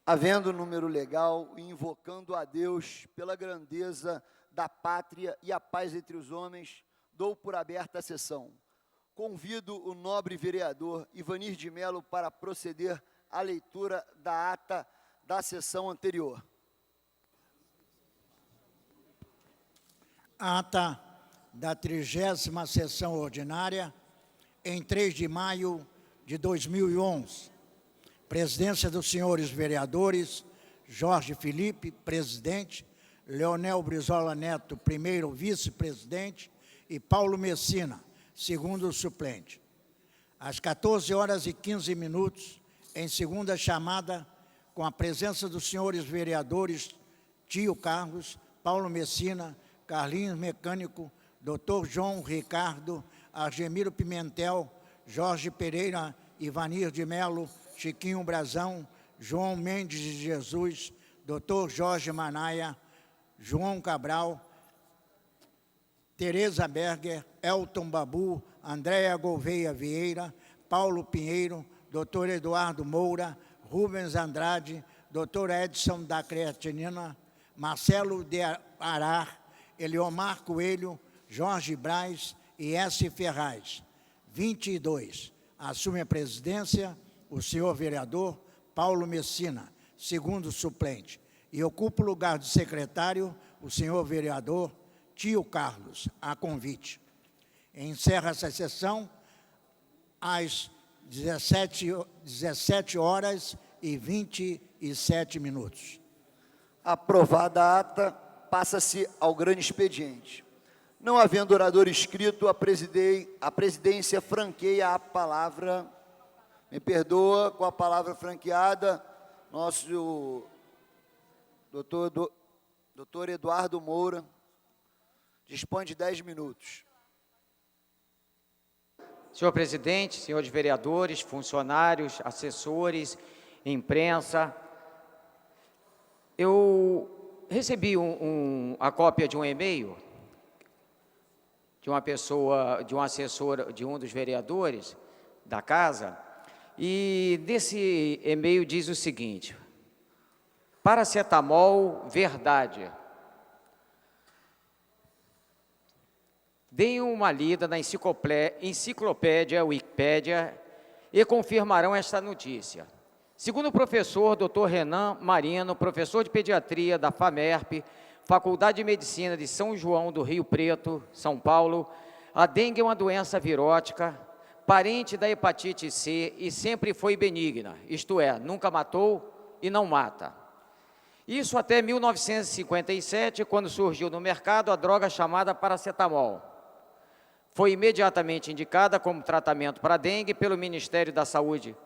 Havendo número legal e invocando a Deus pela grandeza da pátria e a paz entre os homens, dou por aberta a sessão. Convido o nobre vereador Ivanir de Mello para proceder à leitura da ata da sessão anterior. Ata da 30ª sessão ordinária, em 3 de maio de 2011. Presidência dos senhores vereadores, Jorge Felipe, presidente, Leonel Brizola Neto, primeiro vice-presidente, e Paulo Messina, segundo suplente. Às 14h15, em segunda chamada, com a presença dos senhores vereadores Tio Carlos, Paulo Messina, Carlinhos Mecânico, Dr. João Ricardo, Argemiro Pimentel, Jorge Pereira, Ivanir de Mello, Chiquinho Brazão, João Mendes de Jesus, Dr. Jorge Manaia, João Cabral, Tereza Berger, Elton Babu, Andréa Gouveia Vieira, Paulo Pinheiro, Dr. Eduardo Moura, Rubens Andrade, Dr. Edson da Creatinina, Marcelo de Arar, Eliomar Coelho, Jorge Braz e S. Ferraz. 22. Assume a presidência o senhor vereador Paulo Messina, segundo suplente, e ocupa o lugar de secretário o senhor vereador Tio Carlos, a convite. Encerra essa sessão às 17h27. Aprovada a ata, passa-se ao grande expediente. Não havendo orador inscrito, a presidência franqueia a palavra. Me perdoa, com a palavra franqueada, nosso doutor Eduardo Moura dispõe de 10 minutos. Senhor presidente, senhores vereadores, funcionários, assessores, imprensa, eu recebi a cópia de um e-mail de uma pessoa, de um assessor de um dos vereadores da casa, e nesse e-mail diz o seguinte: paracetamol, verdade. Deem uma lida na enciclopédia Wikipédia e confirmarão esta notícia. Segundo o professor Dr. Renan Marino, professor de pediatria da FAMERP, Faculdade de Medicina de São João do Rio Preto, São Paulo, a dengue é uma doença virótica, parente da hepatite C e sempre foi benigna, isto é, nunca matou e não mata. Isso até 1957, quando surgiu no mercado a droga chamada paracetamol. Foi imediatamente indicada como tratamento para a dengue pelo Ministério da Saúde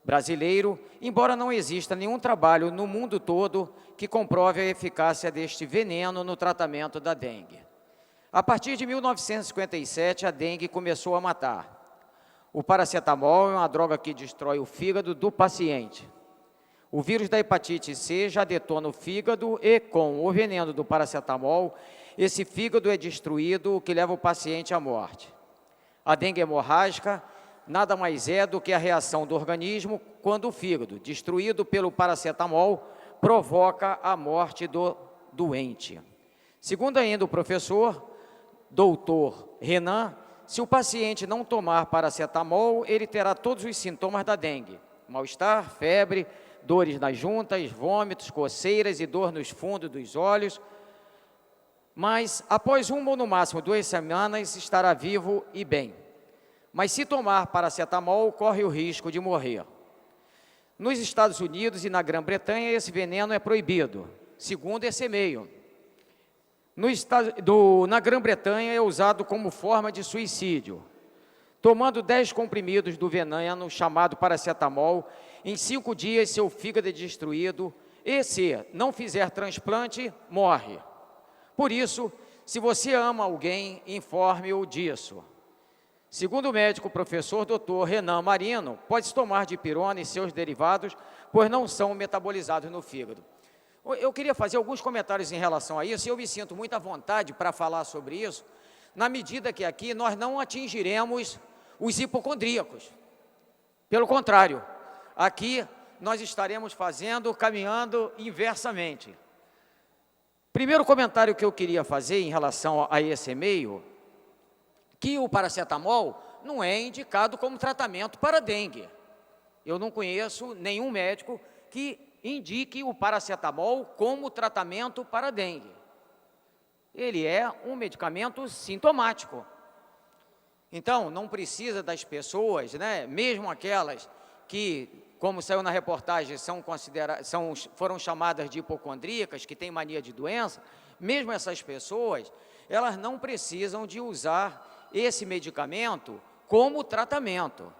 brasileiro, embora não exista nenhum trabalho no mundo todo que comprove a eficácia deste veneno no tratamento da dengue. A partir de 1957, a dengue começou a matar. O paracetamol é uma droga que destrói o fígado do paciente. O vírus da hepatite C já detona o fígado e, com o veneno do paracetamol, esse fígado é destruído, o que leva o paciente à morte. A dengue hemorrágica nada mais é do que a reação do organismo quando o fígado, destruído pelo paracetamol, provoca a morte do doente. Segundo ainda o professor, doutor Renan, se o paciente não tomar paracetamol, ele terá todos os sintomas da dengue: mal-estar, febre, dores nas juntas, vômitos, coceiras e dor nos fundos dos olhos. Mas, após uma ou no máximo 2 semanas, estará vivo e bem. Mas se tomar paracetamol, corre o risco de morrer. Nos Estados Unidos e na Grã-Bretanha, esse veneno é proibido, segundo esse e-mail. Na Grã-Bretanha é usado como forma de suicídio. Tomando 10 comprimidos do veneno chamado paracetamol, em 5 dias seu fígado é destruído e, se não fizer transplante, morre. Por isso, se você ama alguém, informe-o disso. Segundo o médico professor Dr. Renan Marino, pode-se tomar dipirona e seus derivados, pois não são metabolizados no fígado. Eu queria fazer alguns comentários em relação a isso, e eu me sinto muito à vontade para falar sobre isso, na medida que aqui nós não atingiremos os hipocondríacos. Pelo contrário, aqui nós estaremos caminhando inversamente. Primeiro comentário que eu queria fazer em relação a esse e-mail, que o paracetamol não é indicado como tratamento para dengue. Eu não conheço nenhum médico que indique o paracetamol como tratamento para dengue. Ele é um medicamento sintomático. Então, não precisa das pessoas, né, mesmo aquelas que, como saiu na reportagem, foram chamadas de hipocondríacas, que têm mania de doença, mesmo essas pessoas, elas não precisam de usar esse medicamento como tratamento.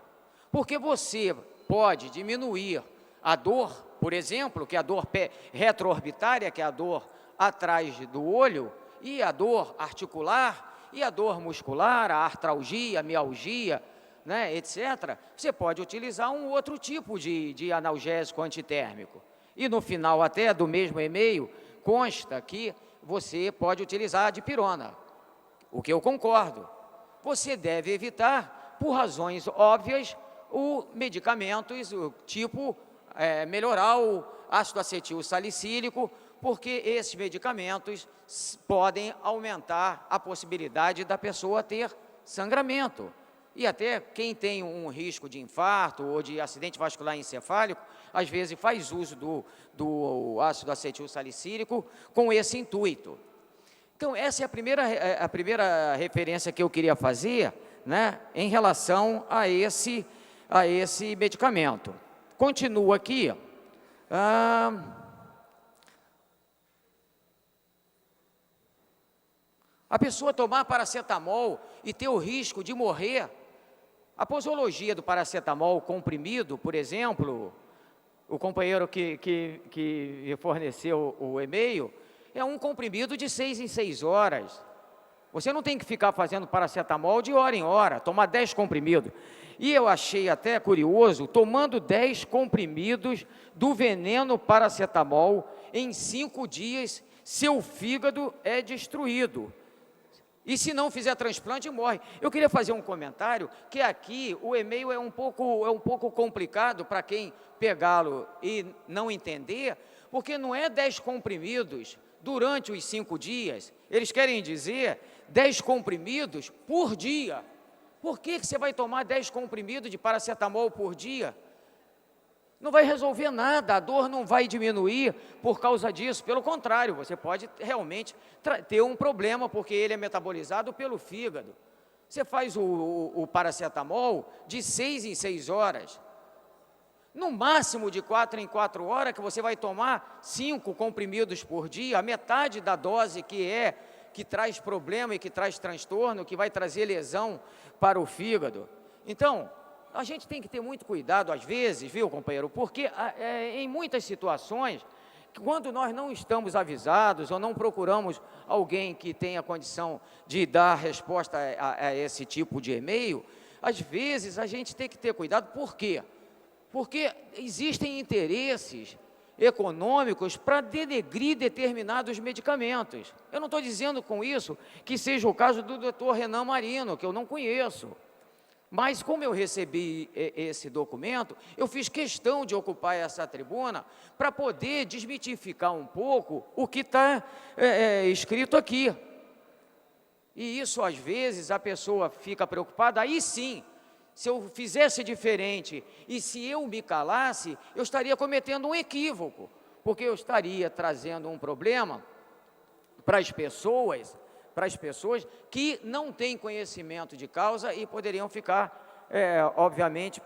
Porque você pode diminuir a dor, por exemplo, que é a dor retroorbitária, que é a dor atrás do olho, e a dor articular, e a dor muscular, a artralgia, a mialgia, né, etc., você pode utilizar um outro tipo de analgésico antitérmico. E no final até do mesmo e-mail, consta que você pode utilizar a dipirona, o que eu concordo. Você deve evitar, por razões óbvias, medicamentos tipo melhoral, ácido acetil salicílico, porque esses medicamentos podem aumentar a possibilidade da pessoa ter sangramento. E até quem tem um risco de infarto ou de acidente vascular encefálico, às vezes faz uso do ácido acetil salicílico com esse intuito. Então, essa é a primeira referência que eu queria fazer, né, em relação a esse medicamento. Continua aqui. A pessoa tomar paracetamol e ter o risco de morrer. A posologia do paracetamol comprimido, por exemplo, o companheiro que forneceu o e-mail, é um comprimido de 6 em 6 horas. Você não tem que ficar fazendo paracetamol de hora em hora, tomar 10 comprimidos. E eu achei até curioso, tomando 10 comprimidos do veneno paracetamol, em 5 dias, seu fígado é destruído. E se não fizer transplante, morre. Eu queria fazer um comentário, que aqui o e-mail é um pouco complicado para quem pegá-lo e não entender, porque não é 10 comprimidos durante os 5 dias, eles querem dizer 10 comprimidos por dia. Por que você vai tomar 10 comprimidos de paracetamol por dia? Não vai resolver nada, a dor não vai diminuir por causa disso, pelo contrário, você pode realmente ter um problema, porque ele é metabolizado pelo fígado. Você faz o paracetamol de 6 em 6 horas, no máximo de 4 em 4 horas, que você vai tomar 5 comprimidos por dia, a metade da dose que traz problema e que traz transtorno, que vai trazer lesão para o fígado. Então, a gente tem que ter muito cuidado, às vezes, viu, companheiro? Porque em muitas situações, quando nós não estamos avisados ou não procuramos alguém que tenha condição de dar resposta a esse tipo de e-mail, às vezes a gente tem que ter cuidado. Por quê? Porque existem interesses econômicos para denegrir determinados medicamentos. Eu não estou dizendo com isso que seja o caso do Dr. Renan Marino, que eu não conheço. Mas como eu recebi esse documento, eu fiz questão de ocupar essa tribuna para poder desmitificar um pouco o que está escrito aqui. E isso, às vezes, a pessoa fica preocupada. Aí sim, se eu fizesse diferente e se eu me calasse, eu estaria cometendo um equívoco, porque eu estaria trazendo um problema para as pessoas que não têm conhecimento de causa e poderiam ficar, obviamente,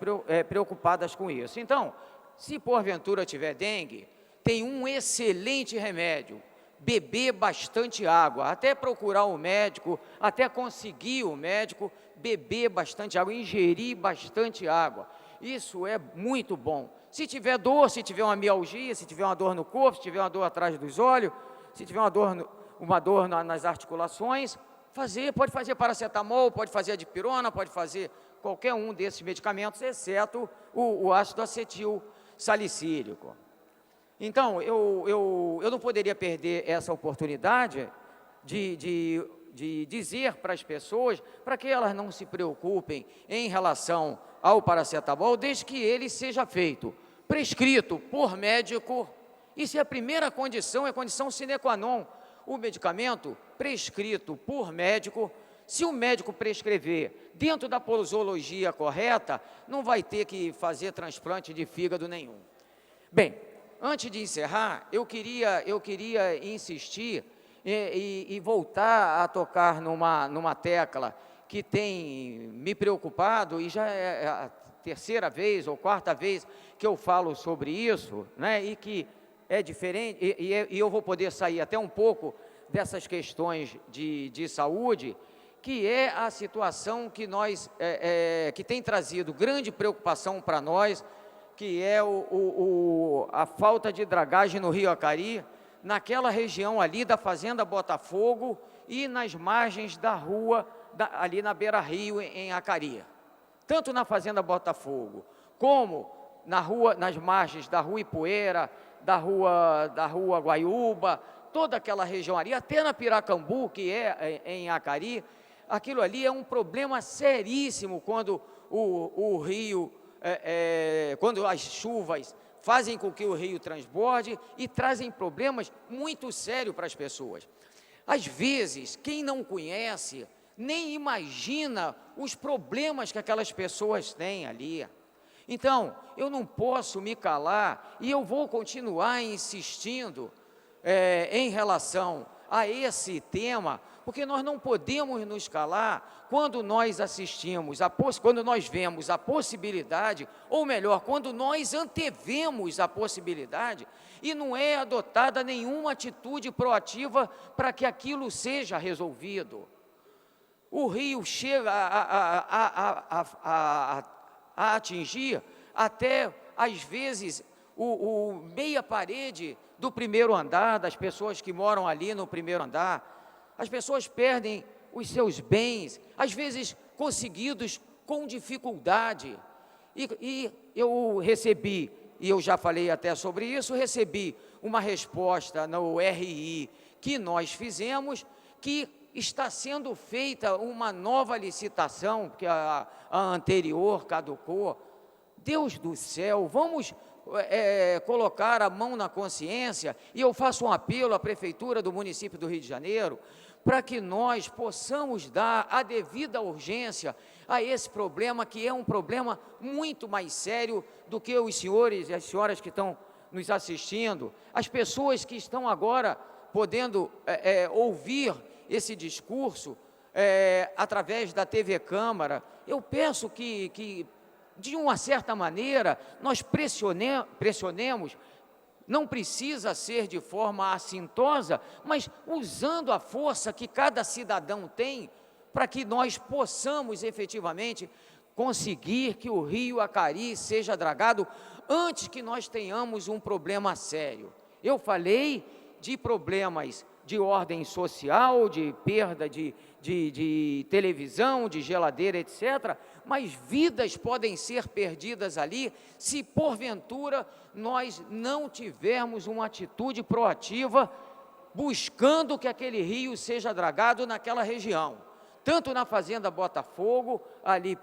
preocupadas com isso. Então, se porventura tiver dengue, tem um excelente remédio: beber bastante água, até procurar um médico, até conseguir o médico, beber bastante água, ingerir bastante água. Isso é muito bom. Se tiver dor, se tiver uma mialgia, se tiver uma dor no corpo, se tiver uma dor atrás dos olhos, se tiver uma dor nas articulações, pode fazer paracetamol, pode fazer a dipirona, pode fazer qualquer um desses medicamentos, exceto o ácido acetil salicílico. Então, eu não poderia perder essa oportunidade de dizer para as pessoas, para que elas não se preocupem em relação ao paracetamol, desde que ele seja feito prescrito por médico. Isso é a primeira condição, é a condição sine qua non. O medicamento prescrito por médico, se o médico prescrever dentro da posologia correta, não vai ter que fazer transplante de fígado nenhum. Bem, antes de encerrar, eu queria insistir e voltar a tocar numa tecla que tem me preocupado, e já é a terceira vez ou quarta vez que eu falo sobre isso, né, e que é diferente, e eu vou poder sair até um pouco dessas questões de saúde, que é a situação que que tem trazido grande preocupação para nós, que é a falta de dragagem no Rio Acari, naquela região ali da Fazenda Botafogo e nas margens da rua, ali na beira-rio, em Acari. Tanto na Fazenda Botafogo, como nas margens da Rua Ipueira, da rua Guaiúba, toda aquela região ali, até na Piracambu, que é em Acari, aquilo ali é um problema seríssimo quando o rio, quando as chuvas fazem com que o rio transborde e trazem problemas muito sérios para as pessoas. Às vezes, quem não conhece, nem imagina os problemas que aquelas pessoas têm ali. Então, eu não posso me calar e eu vou continuar insistindo em relação a esse tema, porque nós não podemos nos calar quando nós quando nós vemos a possibilidade, ou melhor, quando nós antevemos a possibilidade e não é adotada nenhuma atitude proativa para que aquilo seja resolvido. O rio chega a atingir até, às vezes, meia parede do primeiro andar, das pessoas que moram ali no primeiro andar. As pessoas perdem os seus bens, às vezes conseguidos com dificuldade. E eu recebi, e eu já falei até sobre isso, recebi uma resposta no RI que nós fizemos, que está sendo feita uma nova licitação, porque a anterior caducou. Deus do céu, vamos colocar a mão na consciência, e eu faço um apelo à Prefeitura do município do Rio de Janeiro, para que nós possamos dar a devida urgência a esse problema, que é um problema muito mais sério do que os senhores e as senhoras que estão nos assistindo, as pessoas que estão agora podendo ouvir esse discurso através da TV Câmara. Eu peço que de uma certa maneira, nós pressionemos, não precisa ser de forma assintosa, mas usando a força que cada cidadão tem, para que nós possamos efetivamente conseguir que o Rio Acari seja dragado antes que nós tenhamos um problema sério. Eu falei de problemas de ordem social, de perda de televisão, de geladeira, etc., mas vidas podem ser perdidas ali se, porventura, nós não tivermos uma atitude proativa buscando que aquele rio seja dragado naquela região, tanto na Fazenda Botafogo, ali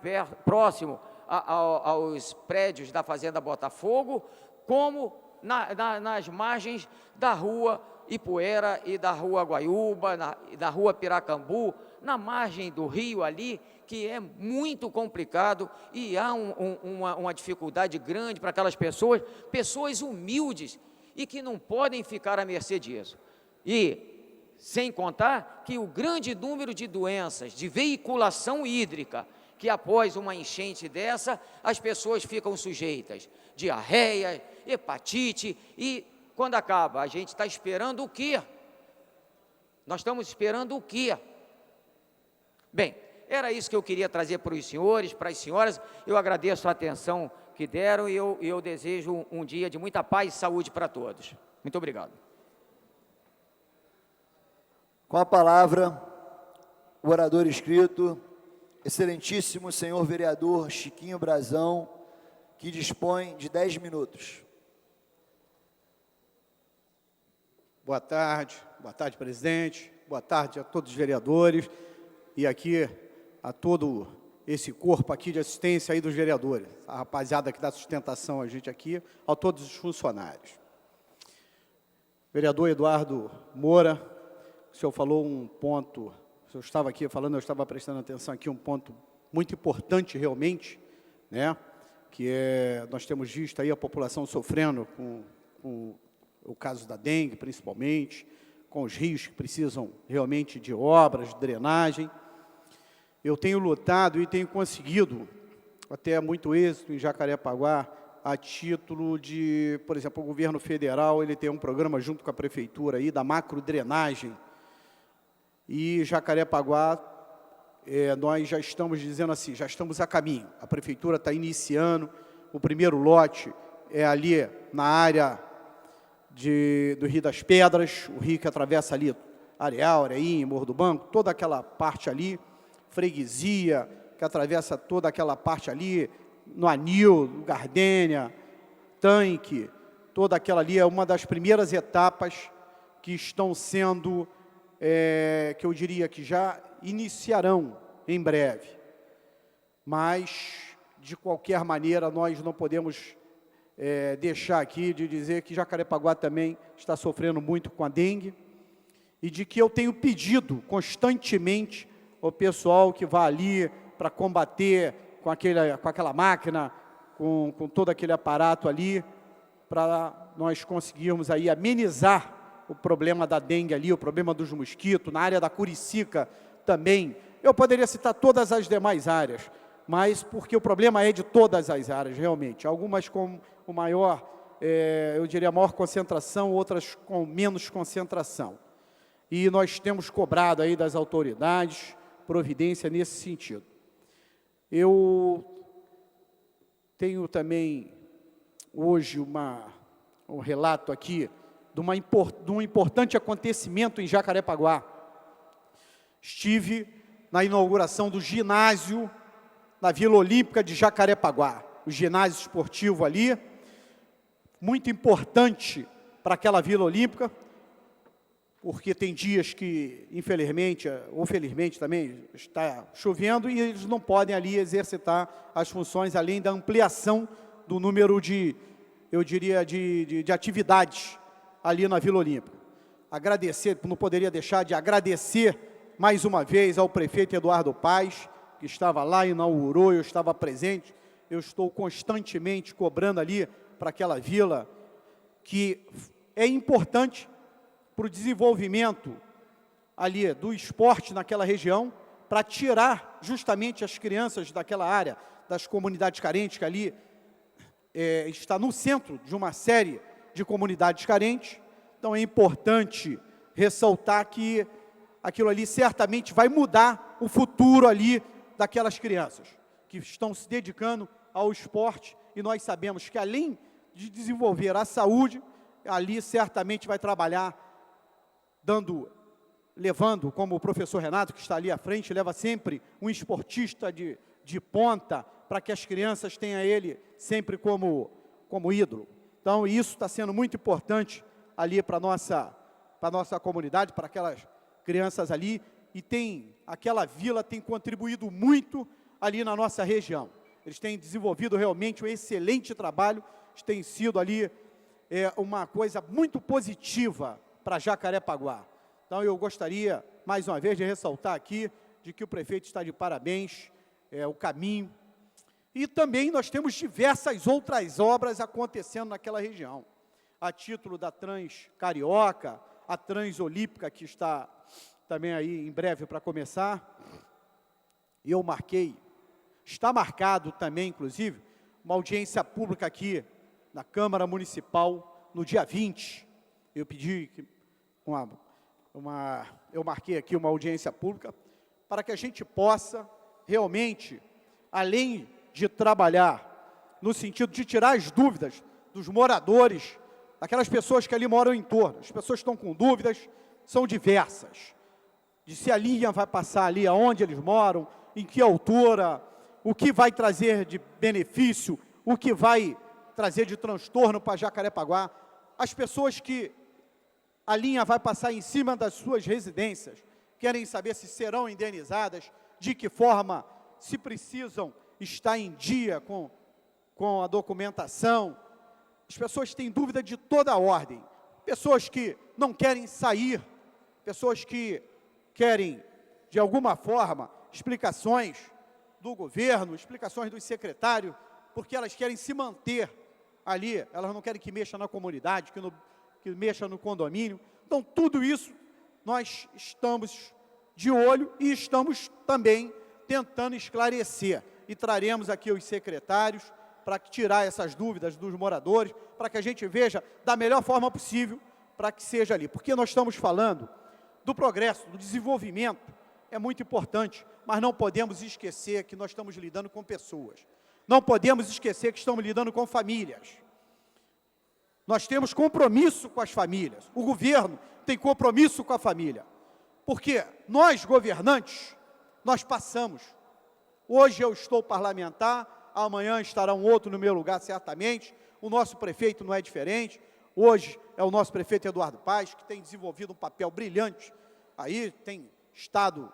próximo aos prédios da Fazenda Botafogo, como nas margens da Rua Ipueira e da Rua Guaiúba, da Rua Piracambu, na margem do rio ali, que é muito complicado e há uma dificuldade grande para aquelas pessoas humildes e que não podem ficar à mercê disso. E, sem contar que o grande número de doenças de veiculação hídrica, que após uma enchente dessa, as pessoas ficam sujeitas, diarreia, hepatite, e quando acaba, a gente está esperando o quê? Nós estamos esperando o quê? Bem, era isso que eu queria trazer para os senhores, para as senhoras. Eu agradeço a atenção que deram e eu desejo um dia de muita paz e saúde para todos. Muito obrigado. Com a palavra, o orador inscrito, excelentíssimo senhor vereador Chiquinho Brazão, que dispõe de 10 minutos. Boa tarde, presidente, boa tarde a todos os vereadores e aqui a todo esse corpo aqui de assistência aí dos vereadores, a rapaziada que dá sustentação a gente aqui, a todos os funcionários. Vereador Eduardo Moura, o senhor falou um ponto, o senhor estava aqui falando, eu estava prestando atenção aqui, um ponto muito importante realmente, né? Que é, nós temos visto aí a população sofrendo com o caso da dengue, principalmente, com os rios que precisam realmente de obras, de drenagem. Eu tenho lutado e tenho conseguido, até muito êxito em Jacarepaguá, a título de, por exemplo, o governo federal, ele tem um programa junto com a prefeitura aí, da macrodrenagem, e Jacarepaguá, nós já estamos dizendo assim, já estamos a caminho. A prefeitura está iniciando, o primeiro lote é ali na área do Rio das Pedras, o rio que atravessa ali Areal, Areim, Morro do Banco, toda aquela parte ali, Freguesia, que atravessa toda aquela parte ali, no Anil, no Gardênia, Tanque, toda aquela ali é uma das primeiras etapas que estão sendo, que eu diria que já iniciarão em breve. Mas, de qualquer maneira, nós não podemos deixar aqui de dizer que Jacarepaguá também está sofrendo muito com a dengue e de que eu tenho pedido constantemente ao pessoal que vá ali para combater com aquela máquina, com todo aquele aparato ali, para nós conseguirmos aí amenizar o problema da dengue ali, o problema dos mosquitos, na área da Curicica também. Eu poderia citar todas as demais áreas, mas porque o problema é de todas as áreas, realmente. Algumas com o maior, eu diria, maior concentração, outras com menos concentração. E nós temos cobrado aí das autoridades providência nesse sentido. Eu tenho também hoje um relato aqui de um importante acontecimento em Jacarepaguá. Estive na inauguração do ginásio na Vila Olímpica de Jacarepaguá, o ginásio esportivo ali, muito importante para aquela Vila Olímpica, porque tem dias que, infelizmente, ou felizmente também, está chovendo e eles não podem ali exercitar as funções, além da ampliação do número eu diria, de atividades ali na Vila Olímpica. Agradecer, não poderia deixar de agradecer mais uma vez ao prefeito Eduardo Paes, que estava lá, inaugurou, eu estava presente, eu estou constantemente cobrando ali para aquela vila, que é importante para o desenvolvimento ali do esporte naquela região, para tirar justamente as crianças daquela área, das comunidades carentes, que ali está no centro de uma série de comunidades carentes. Então é importante ressaltar que aquilo ali certamente vai mudar o futuro ali daquelas crianças que estão se dedicando ao esporte, e nós sabemos que além de desenvolver a saúde, ali certamente vai trabalhar levando, como o professor Renato, que está ali à frente, leva sempre um esportista de ponta, para que as crianças tenham ele sempre como ídolo. Então, isso está sendo muito importante ali para a nossa comunidade, para aquelas crianças ali, e aquela vila tem contribuído muito ali na nossa região. Eles têm desenvolvido realmente um excelente trabalho, tem sido ali uma coisa muito positiva para Jacarepaguá. Então, eu gostaria, mais uma vez, de ressaltar aqui, de que o prefeito está de parabéns, o caminho. E também nós temos diversas outras obras acontecendo naquela região. A título da Trans Carioca, a Trans Olímpica, que está também aí em breve para começar. E eu está marcado também, inclusive, uma audiência pública aqui na Câmara Municipal, no dia 20. Eu pedi que eu marquei aqui uma audiência pública para que a gente possa realmente, além de trabalhar no sentido de tirar as dúvidas dos moradores, daquelas pessoas que ali moram em torno. As pessoas estão com dúvidas, são diversas, de se a linha vai passar ali aonde eles moram, em que altura, o que vai trazer de benefício, o que vai trazer de transtorno para Jacarepaguá. As pessoas que a linha vai passar em cima das suas residências querem saber se serão indenizadas, de que forma se precisam estar em dia com a documentação. As pessoas têm dúvida de toda a ordem. Pessoas que não querem sair, pessoas que querem, de alguma forma, explicações do governo, explicações dos secretários, porque elas querem se manter ali, elas não querem que mexa na comunidade, que mexa no condomínio. Então, tudo isso nós estamos de olho e estamos também tentando esclarecer. E traremos aqui os secretários para tirar essas dúvidas dos moradores, para que a gente veja da melhor forma possível, para que seja ali. Porque nós estamos falando do progresso, do desenvolvimento, é muito importante, mas não podemos esquecer que nós estamos lidando com pessoas. Não podemos esquecer que estamos lidando com famílias. Nós temos compromisso com as famílias. O governo tem compromisso com a família. Porque nós, governantes, nós passamos. Hoje eu estou parlamentar, amanhã estará um outro no meu lugar, certamente. O nosso prefeito não é diferente. Hoje é o nosso prefeito Eduardo Paes, que tem desenvolvido um papel brilhante. Aí tem estado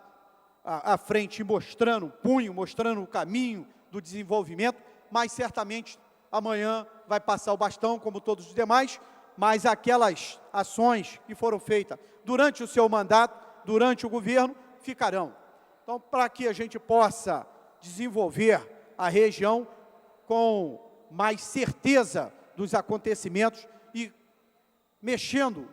à frente, mostrando o punho, mostrando o caminho do desenvolvimento, mas certamente amanhã vai passar o bastão, como todos os demais, mas aquelas ações que foram feitas durante o seu mandato, durante o governo, ficarão. Então, para que a gente possa desenvolver a região com mais certeza dos acontecimentos e mexendo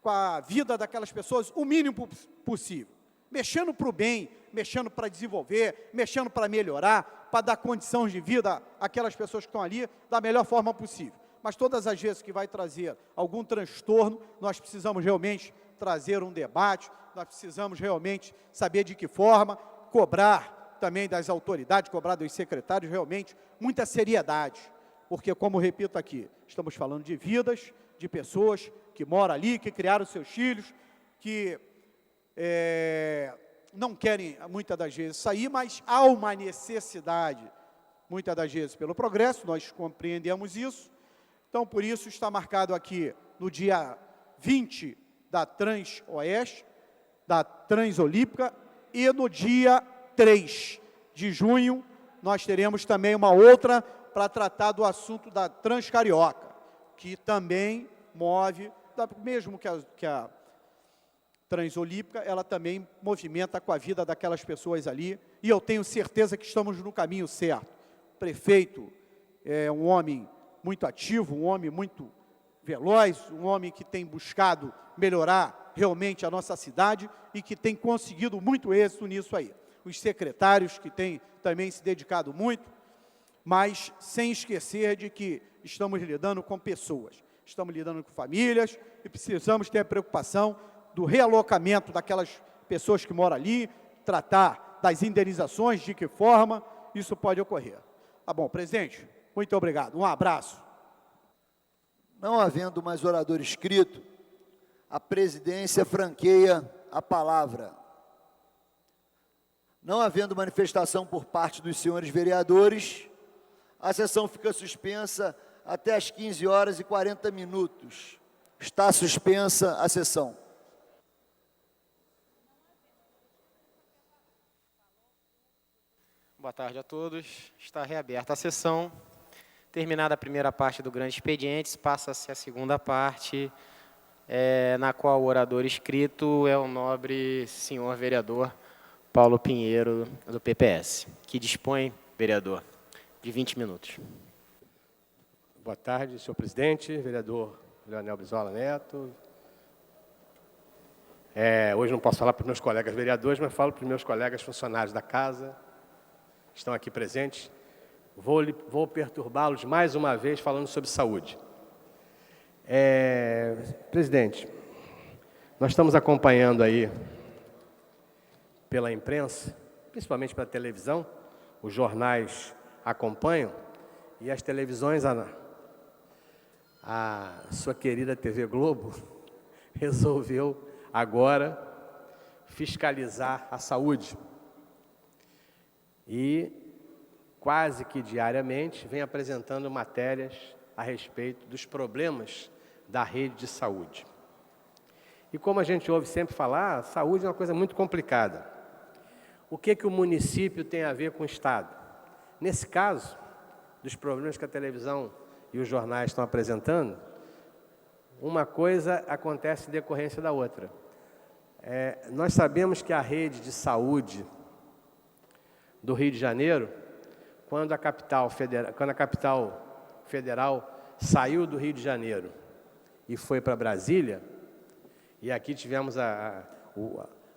com a vida daquelas pessoas o mínimo possível. Mexendo para o bem, mexendo para desenvolver, mexendo para melhorar, para dar condições de vida àquelas pessoas que estão ali da melhor forma possível. Mas todas as vezes que vai trazer algum transtorno, nós precisamos realmente trazer um debate, nós precisamos realmente saber de que forma, cobrar também das autoridades, cobrar dos secretários, realmente, muita seriedade. Porque, como repito aqui, estamos falando de vidas, de pessoas que moram ali, que criaram seus filhos, que não querem, muitas das vezes, sair, mas há uma necessidade, muitas das vezes, pelo progresso, nós compreendemos isso. Então, por isso, está marcado aqui, no dia 20 da Transoeste, da Transolímpica, e no dia 3 de junho, nós teremos também uma outra para tratar do assunto da Transcarioca, que também move, mesmo que a Transolímpica, ela também movimenta com a vida daquelas pessoas ali, e eu tenho certeza que estamos no caminho certo. O prefeito é um homem muito ativo, um homem muito veloz, um homem que tem buscado melhorar realmente a nossa cidade e que tem conseguido muito êxito nisso aí. Os secretários que têm também se dedicado muito, mas sem esquecer de que estamos lidando com pessoas, estamos lidando com famílias e precisamos ter a preocupação do realocamento daquelas pessoas que moram ali, tratar das indenizações, de que forma isso pode ocorrer. Tá bom, presidente, muito obrigado, um abraço. Não havendo mais orador inscrito, a presidência franqueia a palavra. Não havendo manifestação por parte dos senhores vereadores, a sessão fica suspensa até às 15h40. Está suspensa a sessão. Boa tarde a todos. Está reaberta a sessão. Terminada a primeira parte do grande expediente, passa-se a segunda parte, na qual o orador inscrito é o nobre senhor vereador Paulo Pinheiro, do PPS, que dispõe, vereador, de 20 minutos. Boa tarde, senhor presidente, vereador Leonel Brizola Neto. Hoje não posso falar para os meus colegas vereadores, mas falo para os meus colegas funcionários da casa, que estão aqui presentes. Vou perturbá-los mais uma vez falando sobre saúde. Presidente, nós estamos acompanhando aí pela imprensa, principalmente pela televisão, os jornais acompanham, e as televisões, a sua querida TV Globo, resolveu agora fiscalizar a saúde. E quase que diariamente vem apresentando matérias a respeito dos problemas da rede de saúde. E como a gente ouve sempre falar, a saúde é uma coisa muito complicada. O que o município tem a ver com o Estado? Nesse caso, dos problemas que a televisão e os jornais estão apresentando, uma coisa acontece em decorrência da outra. Nós sabemos que a rede de saúde do Rio de Janeiro, quando a capital federal saiu do Rio de Janeiro e foi para Brasília, e aqui tivemos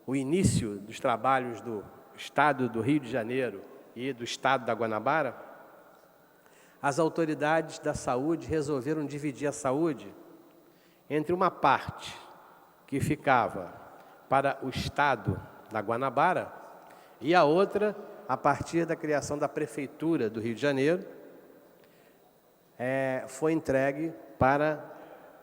o início dos trabalhos do Estado do Rio de Janeiro e do Estado da Guanabara, as autoridades da saúde resolveram dividir a saúde entre uma parte que ficava para o Estado da Guanabara e a outra, a partir da criação da Prefeitura do Rio de Janeiro, foi entregue para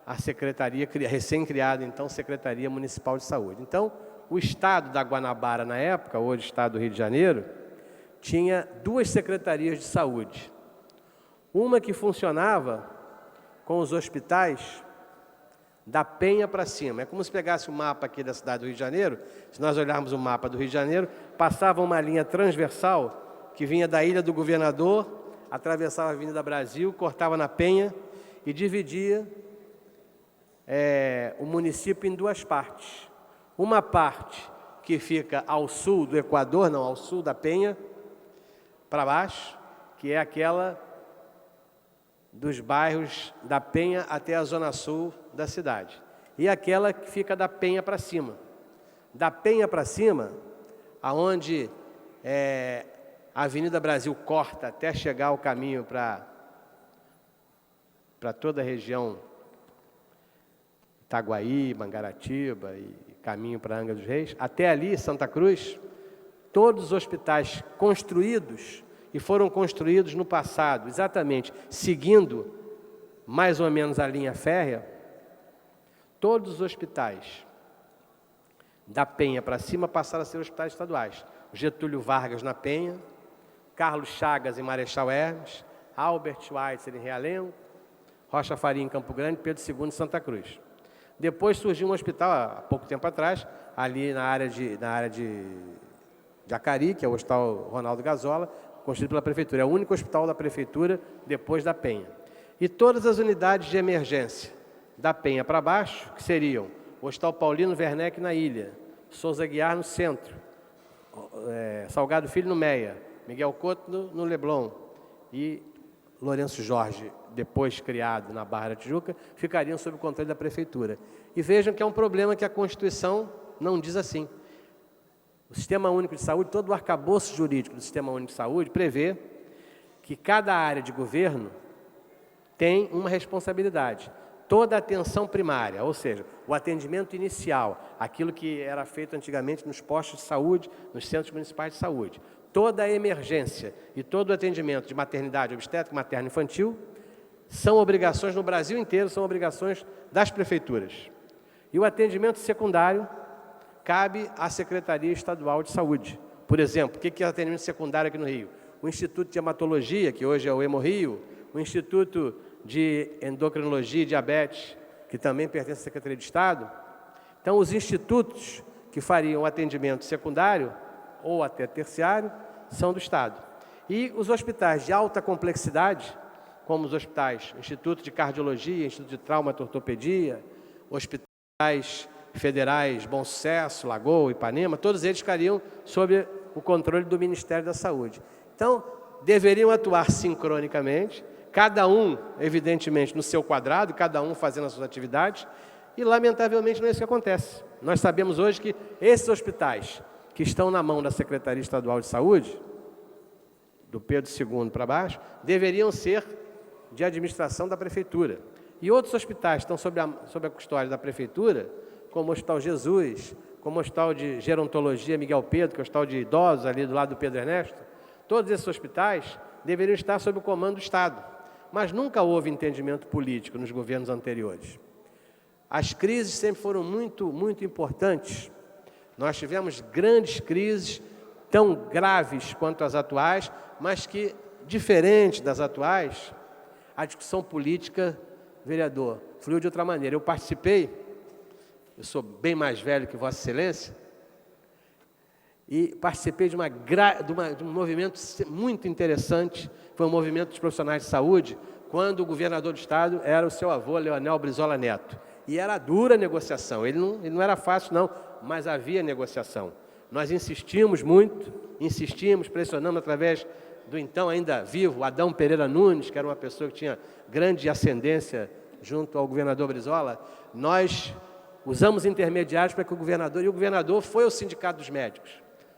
a Secretaria, recém-criada, então, Secretaria Municipal de Saúde. Então, o Estado da Guanabara, na época, hoje Estado do Rio de Janeiro, tinha 2 secretarias de saúde. Uma que funcionava com os hospitais da Penha para cima. É como se pegasse o mapa aqui da cidade do Rio de Janeiro, se nós olharmos o mapa do Rio de Janeiro, passava uma linha transversal que vinha da Ilha do Governador, atravessava a Avenida Brasil, cortava na Penha e dividia o município em 2 partes. Uma parte que fica ao sul do Equador, não, ao sul da Penha, para baixo, que é aquela dos bairros da Penha até a zona sul da cidade. E aquela que fica da Penha para cima. Da Penha para cima, aonde a Avenida Brasil corta até chegar o caminho para toda a região Itaguaí, Mangaratiba e caminho para Angra dos Reis, até ali, Santa Cruz, todos os hospitais construídos, e foram construídos no passado, exatamente, seguindo mais ou menos a linha férrea, todos os hospitais da Penha para cima passaram a ser hospitais estaduais. Getúlio Vargas na Penha, Carlos Chagas em Marechal Hermes, Albert Schweitzer em Realengo, Rocha Faria em Campo Grande, Pedro II em Santa Cruz. Depois surgiu um hospital, há pouco tempo atrás, ali na área de Jacari, que é o Hospital Ronaldo Gazola, construído pela Prefeitura. É o único hospital da Prefeitura depois da Penha. E todas as unidades de emergência da Penha para baixo, que seriam o Hospital Paulino Werneck na Ilha, Souza Guiar no centro, Salgado Filho no Meia, Miguel Couto no Leblon e Lourenço Jorge, depois criado na Barra da Tijuca, ficariam sob o controle da Prefeitura. E vejam que é um problema que a Constituição não diz assim. O Sistema Único de Saúde, todo o arcabouço jurídico do Sistema Único de Saúde prevê que cada área de governo tem uma responsabilidade. Toda a atenção primária, ou seja, o atendimento inicial, aquilo que era feito antigamente nos postos de saúde, nos centros municipais de saúde, toda a emergência e todo o atendimento de maternidade, obstétrica, materno infantil, são obrigações no Brasil inteiro, são obrigações das prefeituras. E o atendimento secundário cabe à Secretaria Estadual de Saúde. Por exemplo, o que é atendimento secundário aqui no Rio? O Instituto de Hematologia, que hoje é o Hemorrio, o Instituto de Endocrinologia e Diabetes, que também pertence à Secretaria de Estado. Então, os institutos que fariam o atendimento secundário ou até terciário são do Estado. E os hospitais de alta complexidade, como os hospitais, Instituto de Cardiologia, Instituto de Traumatortopedia, hospitais federais Bom Sucesso, Lagoa, Ipanema, todos eles ficariam sob o controle do Ministério da Saúde. Então, deveriam atuar sincronicamente, cada um, evidentemente, no seu quadrado, cada um fazendo as suas atividades, e, lamentavelmente, não é isso que acontece. Nós sabemos hoje que esses hospitais que estão na mão da Secretaria Estadual de Saúde, do Pedro II para baixo, deveriam ser de administração da Prefeitura. E outros hospitais estão sob a custódia da Prefeitura, como o Hospital Jesus, como o Hospital de Gerontologia Miguel Pedro, que é o Hospital de Idosos, ali do lado do Pedro Ernesto. Todos esses hospitais deveriam estar sob o comando do Estado. Mas nunca houve entendimento político nos governos anteriores. As crises sempre foram muito, muito importantes. Nós tivemos grandes crises, tão graves quanto as atuais, mas que, diferente das atuais, a discussão política, vereador, fluiu de outra maneira. Eu participei, eu sou bem mais velho que Vossa Excelência, e participei de um movimento muito interessante, foi um movimento dos profissionais de saúde, quando o governador do estado era o seu avô, Leonel Brizola Neto. E era dura a negociação, ele não era fácil não, mas havia negociação. Nós insistimos muito, pressionamos através do então ainda vivo Adão Pereira Nunes, que era uma pessoa que tinha grande ascendência junto ao governador Brizola. Nós usamos intermediários para que o governador foi ao Sindicato dos Médicos.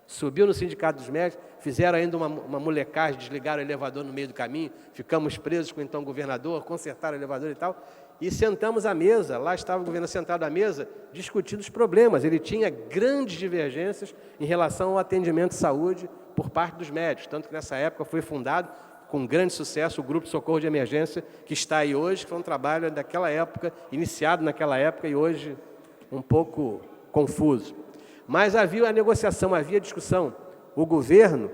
Subiu no Sindicato dos Médicos, fizeram ainda uma molecagem, desligaram o elevador no meio do caminho, ficamos presos com o então governador, consertaram o elevador e tal, e sentamos à mesa, lá estava o governador sentado à mesa, discutindo os problemas. Ele tinha grandes divergências em relação ao atendimento de saúde por parte dos médicos, tanto que nessa época foi fundado, com grande sucesso, o Grupo de Socorro de Emergência, que está aí hoje, que foi um trabalho daquela época, iniciado naquela época e hoje um pouco confuso. Mas havia a negociação, havia discussão. O governo,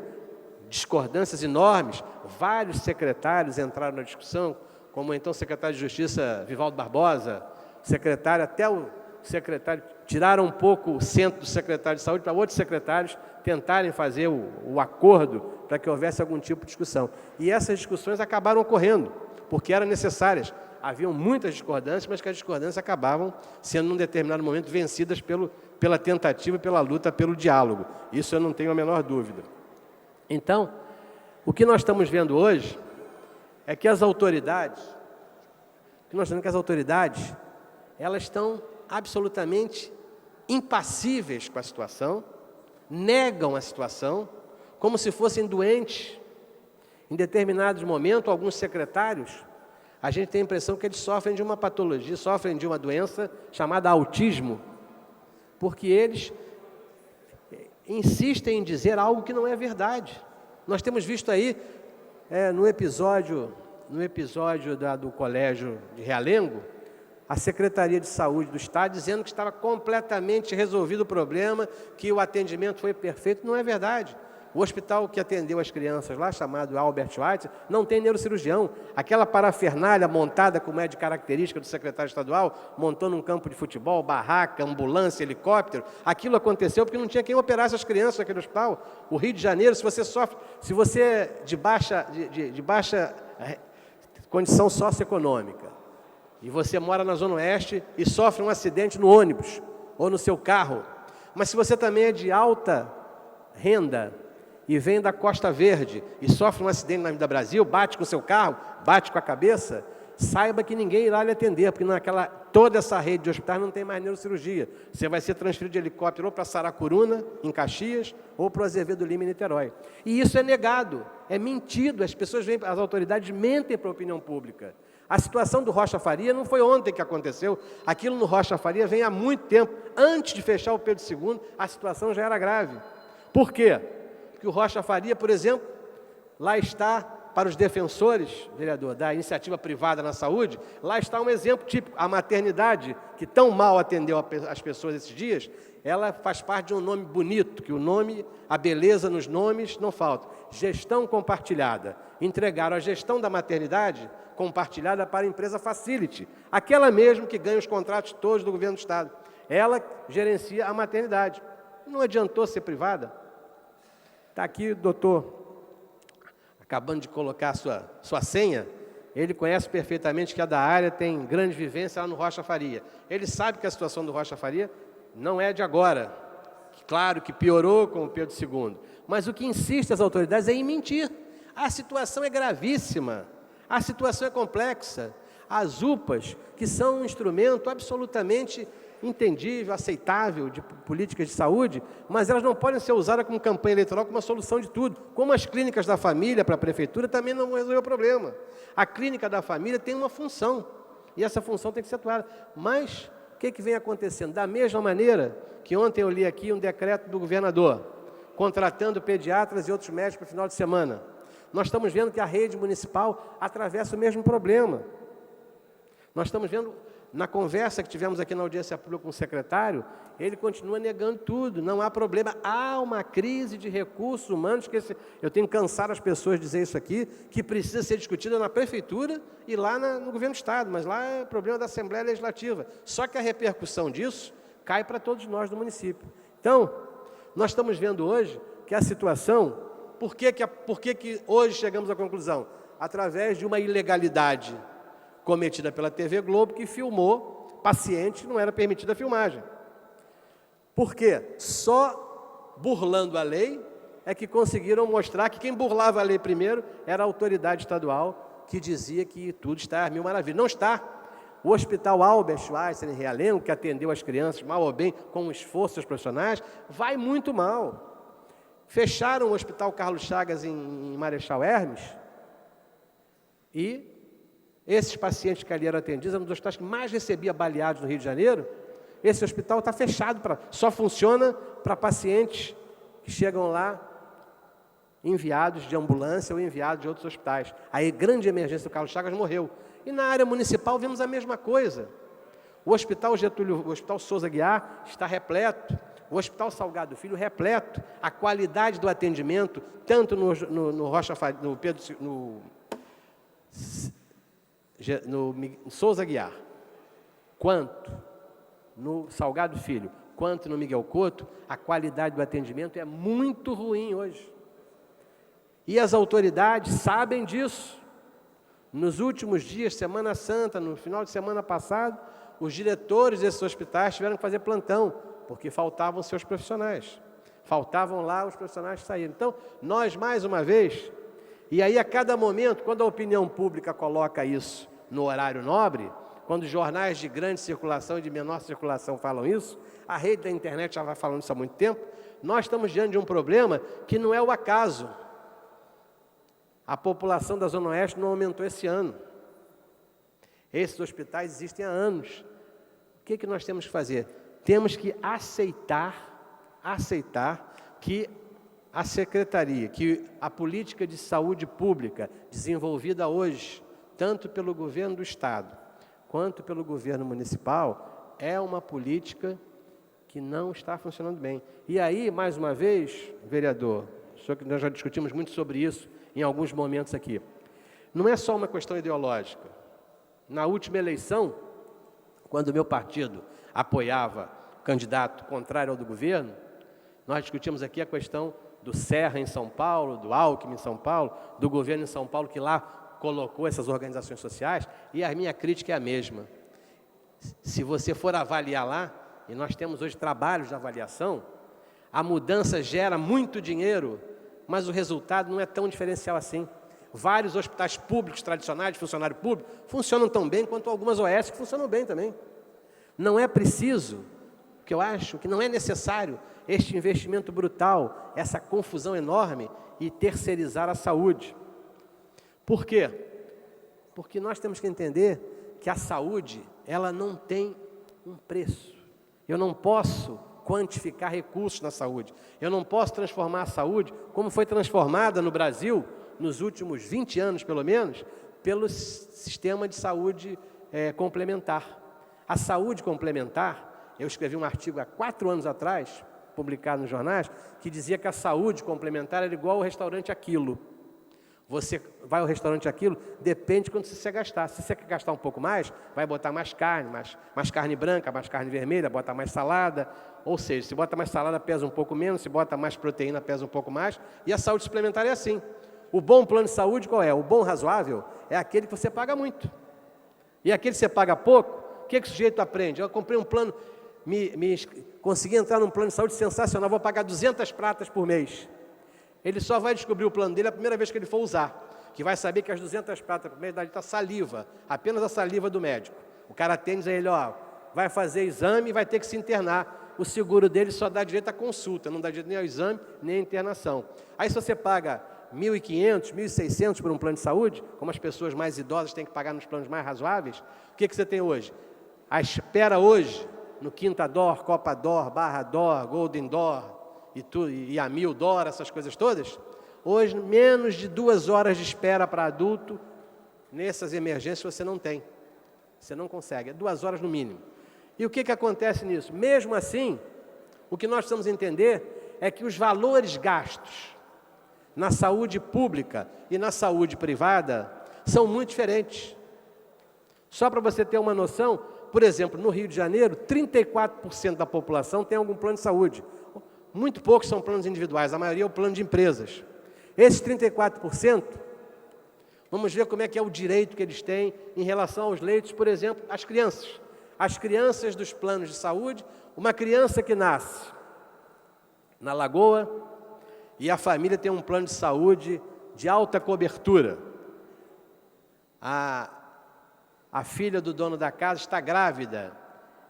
discordâncias enormes, vários secretários entraram na discussão, como então o secretário de Justiça, Vivaldo Barbosa, até o secretário, tiraram um pouco o centro do secretário de Saúde para outros secretários tentarem fazer o acordo para que houvesse algum tipo de discussão. E essas discussões acabaram ocorrendo, porque eram necessárias. Haviam muitas discordâncias, mas que as discordâncias acabavam sendo, num determinado momento, vencidas pela tentativa, pela luta, pelo diálogo. Isso eu não tenho a menor dúvida. Então, o que nós estamos vendo hoje é que as autoridades, elas estão absolutamente impassíveis com a situação, negam a situação, como se fossem doentes. Em determinados momentos, alguns secretários, a gente tem a impressão que eles sofrem de uma patologia, sofrem de uma doença chamada autismo, porque eles insistem em dizer algo que não é verdade. Nós temos visto aí, no episódio do Colégio de Realengo, a Secretaria de Saúde do Estado dizendo que estava completamente resolvido o problema, que o atendimento foi perfeito. Não é verdade. O hospital que atendeu as crianças lá, chamado Albert White, não tem neurocirurgião. Aquela parafernália montada, como é de característica do secretário estadual, montou num campo de futebol, barraca, ambulância, helicóptero, aquilo aconteceu porque não tinha quem operasse as crianças naquele hospital. O Rio de Janeiro, se você é de baixa condição socioeconômica, e você mora na Zona Oeste e sofre um acidente no ônibus ou no seu carro, mas se você também é de alta renda e vem da Costa Verde e sofre um acidente na Avenida Brasil, bate com o seu carro, bate com a cabeça, saiba que ninguém irá lhe atender, porque toda essa rede de hospitais não tem mais neurocirurgia. Você vai ser transferido de helicóptero ou para Saracuruna, em Caxias, ou para o Azevedo Lima, em Niterói. E isso é negado, é mentido, as autoridades mentem para a opinião pública. A situação do Rocha Faria não foi ontem que aconteceu, aquilo no Rocha Faria vem há muito tempo. Antes de fechar o Pedro II, a situação já era grave. Por quê? Porque o Rocha Faria, por exemplo, lá está, para os defensores, vereador, da iniciativa privada na saúde, lá está um exemplo típico. A maternidade, que tão mal atendeu as pessoas esses dias, ela faz parte de um nome bonito, que a beleza nos nomes não falta. Gestão compartilhada. Entregaram a gestão da maternidade compartilhada para a empresa Facility, aquela mesmo que ganha os contratos todos do governo do Estado. Ela gerencia a maternidade. Não adiantou ser privada. Está aqui o doutor, acabando de colocar a sua senha, ele conhece perfeitamente que a da área tem grande vivência lá no Rocha Faria. Ele sabe que a situação do Rocha Faria não é de agora. Claro que piorou com o Pedro II. Mas o que insiste as autoridades é em mentir. A situação é gravíssima. A situação é complexa. As UPAs, que são um instrumento absolutamente entendível, aceitável de políticas de saúde, mas elas não podem ser usadas como campanha eleitoral, como uma solução de tudo. Como as clínicas da família para a prefeitura também não vão resolver o problema. A clínica da família tem uma função, e essa função tem que ser atuada. Mas o que vem acontecendo? Da mesma maneira que ontem eu li aqui um decreto do governador, contratando pediatras e outros médicos para o final de semana. Nós estamos vendo que a rede municipal atravessa o mesmo problema. Nós estamos vendo, na conversa que tivemos aqui na audiência pública com o secretário, ele continua negando tudo, não há problema. Há uma crise de recursos humanos, eu tenho cansado as pessoas de dizer isso aqui, que precisa ser discutida na prefeitura e lá no governo do Estado, mas lá é problema da Assembleia Legislativa. Só que a repercussão disso cai para todos nós do município. Então, nós estamos vendo hoje que a situação, por que hoje chegamos à conclusão? Através de uma ilegalidade cometida pela TV Globo, que filmou paciente que não era permitida a filmagem. Por quê? Só burlando a lei é que conseguiram mostrar que quem burlava a lei primeiro era a autoridade estadual, que dizia que tudo está a mil maravilhas. Não está. O Hospital Albert Schweitzer, em Realengo, que atendeu as crianças mal ou bem, com o esforço dos profissionais, vai muito mal. Fecharam o Hospital Carlos Chagas em Marechal Hermes, e esses pacientes que ali eram atendidos eram um dos hospitais que mais recebia baleados no Rio de Janeiro. Esse hospital está fechado, só funciona para pacientes que chegam lá enviados de ambulância ou enviados de outros hospitais. A grande emergência do Carlos Chagas morreu. E na área municipal vimos a mesma coisa. O Hospital Souza Aguiar está repleto. O Hospital Salgado Filho repleto. A qualidade do atendimento, tanto no Souza Aguiar, quanto no Salgado Filho, quanto no Miguel Couto, a qualidade do atendimento é muito ruim hoje. E as autoridades sabem disso. Nos últimos dias, Semana Santa, no final de semana passado, os diretores desses hospitais tiveram que fazer plantão, porque faltavam seus profissionais. Faltavam lá os profissionais que saíram. Então, nós, mais uma vez, e aí a cada momento, quando a opinião pública coloca isso no horário nobre, quando jornais de grande circulação e de menor circulação falam isso, a rede da internet já vai falando isso há muito tempo, nós estamos diante de um problema que não é o acaso. A população da Zona Oeste não aumentou esse ano. Esses hospitais existem há anos. O que nós temos que fazer? Temos que aceitar que a Secretaria, que a política de saúde pública desenvolvida hoje, tanto pelo governo do Estado, quanto pelo governo municipal, é uma política que não está funcionando bem. E aí, mais uma vez, vereador, nós já discutimos muito sobre isso em alguns momentos aqui, não é só uma questão ideológica. Na última eleição, quando o meu partido apoiava candidato contrário ao do governo, nós discutimos aqui a questão do Serra em São Paulo, do Alckmin em São Paulo, do governo em São Paulo, que lá colocou essas organizações sociais, e a minha crítica é a mesma. Se você for avaliar lá, e nós temos hoje trabalhos de avaliação, a mudança gera muito dinheiro, mas o resultado não é tão diferencial assim. Vários hospitais públicos tradicionais, de funcionário público, funcionam tão bem quanto algumas OS que funcionam bem também. Não é preciso, que eu acho que não é necessário, este investimento brutal, essa confusão enorme e terceirizar a saúde. Por quê? Porque nós temos que entender que a saúde, ela não tem um preço. Eu não posso quantificar recursos na saúde. Eu não posso transformar a saúde, como foi transformada no Brasil, nos últimos 20 anos, pelo menos, pelo sistema de saúde complementar. A saúde complementar, eu escrevi um artigo há 4 anos atrás, publicado nos jornais, que dizia que a saúde complementar era igual ao restaurante Aquilo. Você vai ao restaurante Aquilo, depende de quanto você gastar. Se você quer gastar um pouco mais, vai botar mais carne, mais carne branca, mais carne vermelha, bota mais salada. Ou seja, se bota mais salada, pesa um pouco menos, se bota mais proteína, pesa um pouco mais. E a saúde suplementar é assim. O bom plano de saúde qual é? O bom razoável é aquele que você paga muito. E aquele que você paga pouco, o que o sujeito aprende? Eu comprei um plano, consegui entrar num plano de saúde sensacional, vou pagar 200 pratas por mês. Ele só vai descobrir o plano dele a primeira vez que ele for usar, que vai saber que as 200 pratas por mês dá a saliva, apenas a saliva do médico. O cara atende a ele, vai fazer exame e vai ter que se internar. O seguro dele só dá direito à consulta, não dá direito nem ao exame, nem à internação. Aí se você paga R$1.500, R$1.600 por um plano de saúde, como as pessoas mais idosas têm que pagar nos planos mais razoáveis, o que você tem hoje? A espera hoje, no Quinta Dor, Copa Dor, Barra Dor, Golden Dor, e a 1000 dólares, essas coisas todas, hoje menos de 2 horas de espera para adulto, nessas emergências você não tem. Você não consegue, é 2 horas no mínimo. E o que acontece nisso? Mesmo assim, o que nós precisamos entender é que os valores gastos na saúde pública e na saúde privada são muito diferentes. Só para você ter uma noção, por exemplo, no Rio de Janeiro, 34% da população tem algum plano de saúde. muito poucos são planos individuais, a maioria é o plano de empresas. Esses 34%, vamos ver como é que é o direito que eles têm em relação aos leitos, por exemplo, às crianças. As crianças dos planos de saúde, uma criança que nasce na Lagoa e a família tem um plano de saúde de alta cobertura. A filha do dono da casa está grávida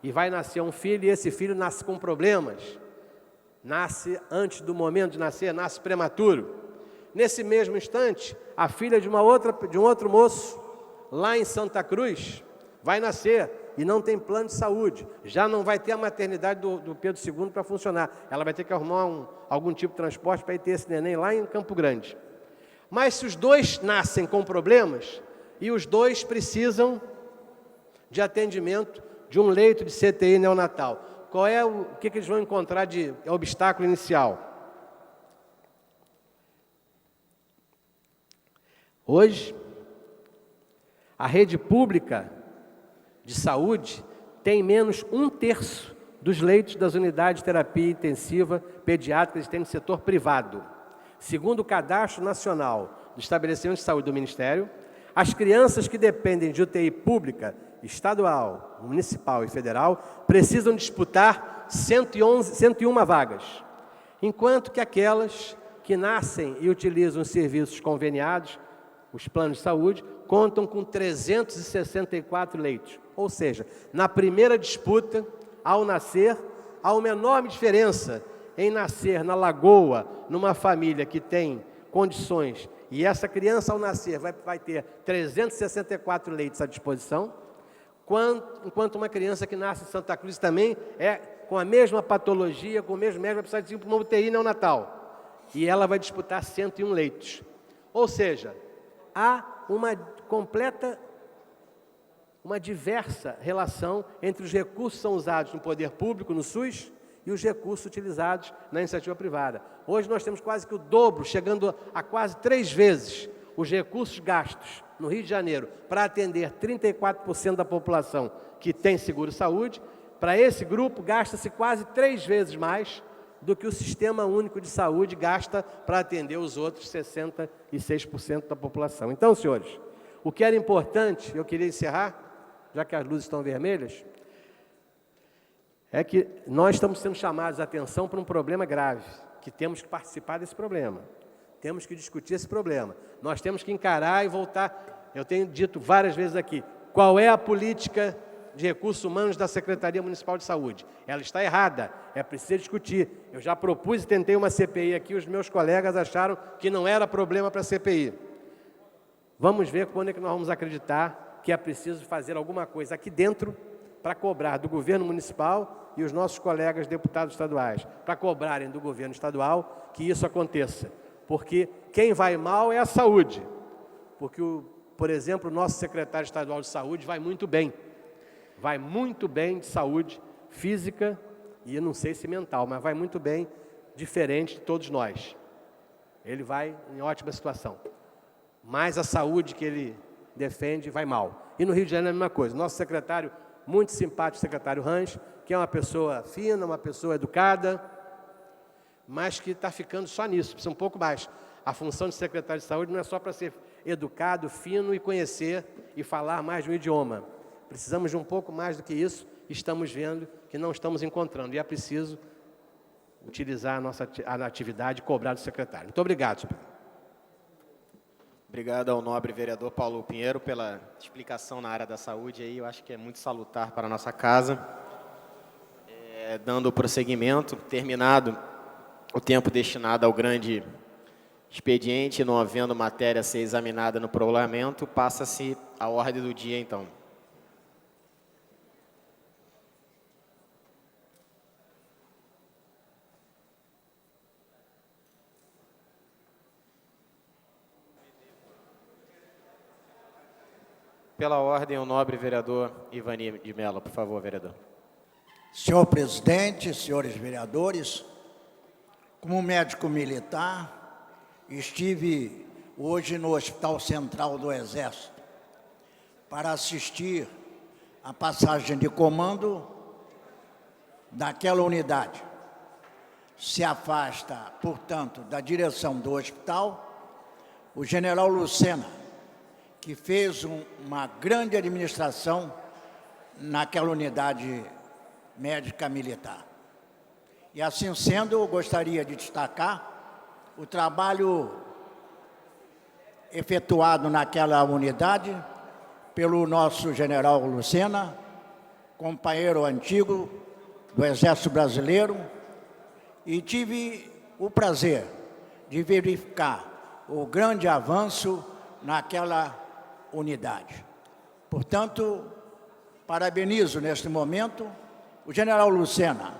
e vai nascer um filho, e esse filho nasce com problemas. Nasce antes do momento de nascer, nasce prematuro. Nesse mesmo instante, a filha de um outro moço, lá em Santa Cruz, vai nascer e não tem plano de saúde. Já não vai ter a maternidade do Pedro II para funcionar. Ela vai ter que arrumar algum tipo de transporte para ir ter esse neném lá em Campo Grande. Mas se os dois nascem com problemas e os dois precisam de atendimento de um leito de CTI neonatal, qual é o que eles vão encontrar de obstáculo inicial? Hoje, a rede pública de saúde tem menos 1/3 dos leitos das unidades de terapia intensiva pediátrica que tem no setor privado. Segundo o Cadastro Nacional do Estabelecimento de Saúde do Ministério, as crianças que dependem de UTI pública, estadual, municipal e federal, precisam disputar 101 vagas, enquanto que aquelas que nascem e utilizam os serviços conveniados, os planos de saúde, contam com 364 leitos. Ou seja, na primeira disputa, ao nascer, há uma enorme diferença em nascer na Lagoa, numa família que tem condições, e essa criança, ao nascer, vai ter 364 leitos à disposição, enquanto uma criança que nasce em Santa Cruz também é com a mesma patologia, com o mesmo médico, vai precisar de uma UTI neonatal. E ela vai disputar 101 leitos. Ou seja, há uma diversa relação entre os recursos que são usados no poder público, no SUS, e os recursos utilizados na iniciativa privada. Hoje nós temos quase que o dobro, chegando a quase 3 vezes os recursos gastos no Rio de Janeiro para atender 34% da população que tem seguro-saúde. Para esse grupo, gasta-se quase 3 vezes mais do que o Sistema Único de Saúde gasta para atender os outros 66% da população. Então, senhores, o que era importante, eu queria encerrar, já que as luzes estão vermelhas, é que nós estamos sendo chamados a atenção para um problema grave, que temos que participar desse problema, temos que discutir esse problema, nós temos que encarar e voltar. Eu tenho dito várias vezes aqui, qual é a política de recursos humanos da Secretaria Municipal de Saúde? Ela está errada, é preciso discutir. Eu já propus e tentei uma CPI aqui, os meus colegas acharam que não era problema para a CPI. Vamos ver quando é que nós vamos acreditar que é preciso fazer alguma coisa aqui dentro para cobrar do governo municipal e os nossos colegas deputados estaduais, para cobrarem do governo estadual que isso aconteça. Porque quem vai mal é a saúde. Porque, por exemplo, o nosso secretário estadual de saúde vai muito bem de saúde física e eu não sei se mental, mas vai muito bem, diferente de todos nós. Ele vai em ótima situação. Mas a saúde que ele defende vai mal. E no Rio de Janeiro é a mesma coisa. Nosso secretário, muito simpático, secretário Range, que é uma pessoa fina, uma pessoa educada, mas que está ficando só nisso, precisa um pouco mais. A função de secretário de saúde não é só para ser educado, fino e conhecer e falar mais de um idioma. Precisamos de um pouco mais do que isso, estamos vendo que não estamos encontrando. E é preciso utilizar a atividade e cobrar do secretário. Muito obrigado, senhor presidente. Obrigado ao nobre vereador Paulo Pinheiro pela explicação na área da saúde. Aí, eu acho que é muito salutar para a nossa casa. Dando prosseguimento, terminado o tempo destinado ao grande expediente, não havendo matéria a ser examinada no prolongamento, passa-se a ordem do dia, então. Pela ordem, o nobre vereador Ivani de Mello. Por favor, vereador. Senhor presidente, senhores vereadores, como médico militar, estive hoje no Hospital Central do Exército para assistir à passagem de comando daquela unidade. Se afasta, portanto, da direção do hospital o general Lucena, que fez uma grande administração naquela unidade médica militar. E assim sendo, eu gostaria de destacar o trabalho efetuado naquela unidade pelo nosso general Lucena, companheiro antigo do Exército Brasileiro, e tive o prazer de verificar o grande avanço naquela unidade. Portanto, parabenizo neste momento o general Lucena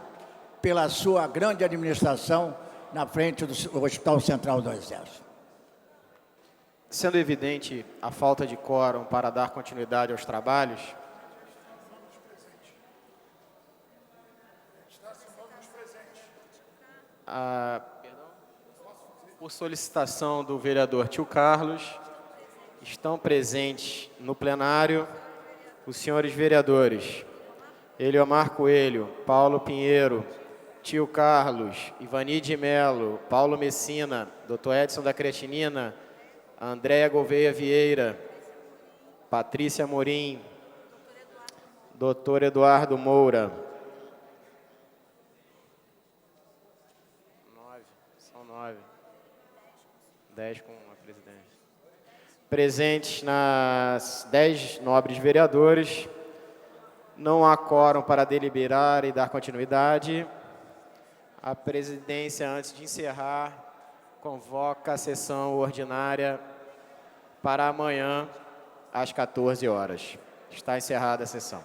pela sua grande administração na frente do Hospital Central do Exército. Sendo evidente a falta de quórum para dar continuidade aos trabalhos, por solicitação do vereador Tio Carlos, estão presentes no plenário os senhores vereadores Eliomar Coelho, Paulo Pinheiro, Tio Carlos, Ivani de Melo, Paulo Messina, Dr. Edson da Creatinina, Andréa Gouveia Vieira, Patrícia Morim, Dr. Eduardo Moura. 9. 10 com a presidência. Presentes nas 10 nobres vereadores, não há quórum para deliberar e dar continuidade. A presidência, antes de encerrar, convoca a sessão ordinária para amanhã, às 14 horas. Está encerrada a sessão.